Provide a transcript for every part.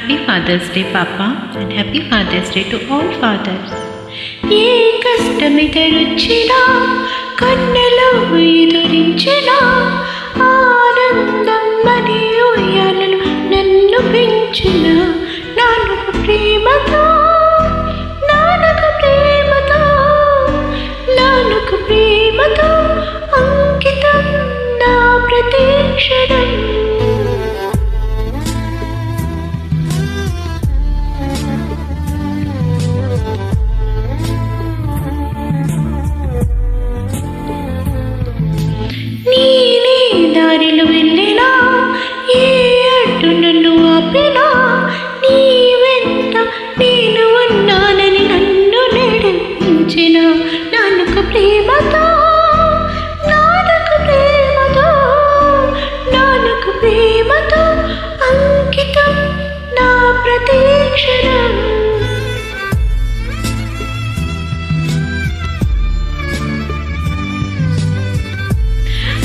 Happy Father's Day, Papa, and Happy Father's Day to all fathers. ఏ కష్టమిదరొచ్చినా కన్నెలో ఎదురించినా ఆనందం అని ఉయ్యాలలో నన్ను పెంచిన నాన్నకు ప్రేమతో నాన్నకు ప్రేమతో నాన్నకు ప్రేమతో అంకితం నా ప్రతి క్షణం. నీనే దారిలో వెళ్ళినా ఏ అడ్డు నన్ను ఆపినా నీ వెంట నేను ఉన్నానని నన్ను నడిపించిన నాన్నకు ప్రేమతో నాన్నకు ప్రేమతో నాన్నకు ప్రేమతో అంకితం నా ప్రతి క్షణం.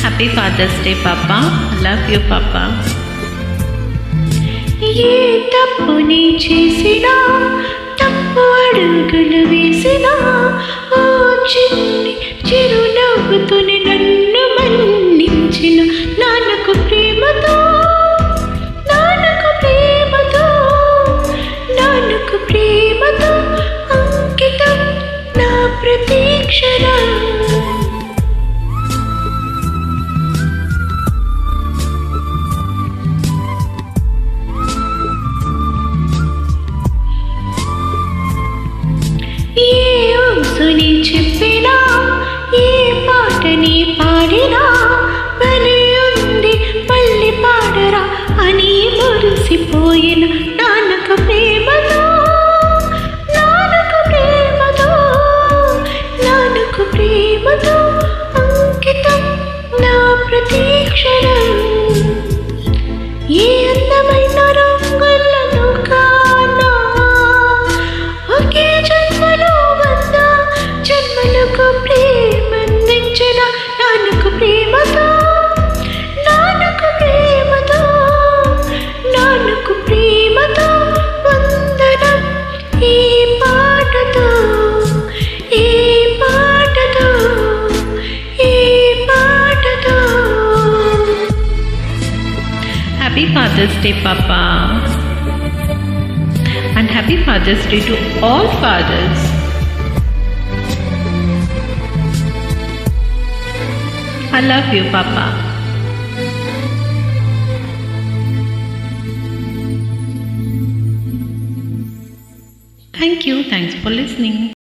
Happy Father's Day, Papa. I love you, Papa. ఏ తప్పు నీ చేసినా తప్పు అడుగులు వేసినా ఓ చిన్ని చిరునవ్వుతోనే నన్ను మన్నించిన నాన్నకు ప్రేమతో నాన్నకు ప్రేమతో నాన్నకు ప్రేమతో అంకితం నా ప్రతి క్షణం. నీ చెప్పినా ఏ పాటని పాడినా భలే ఉంది మళ్ళీ పాడరా అని మురిసిపోయిన నాన్నకు ప్రేమతో నాన్నకు ప్రేమతో నాన్నకు ప్రేమతో అంకితం నా ప్రతి క్షణం. ఏ అందమైన రంగులను కానా ఒకే జన్మలో జన్మలకు ప్రేమందించిన నాన్నకు ప్రేమతో నాన్నకు ప్రేమతో నాన్నకు ప్రేమతో వందనం ఈ పాటతో ఈ పాటతో ఈ పాటతో. Happy Father's Day, Papa, and Happy Father's Day to all fathers. I love you, Papa. Thank you. Thanks for listening.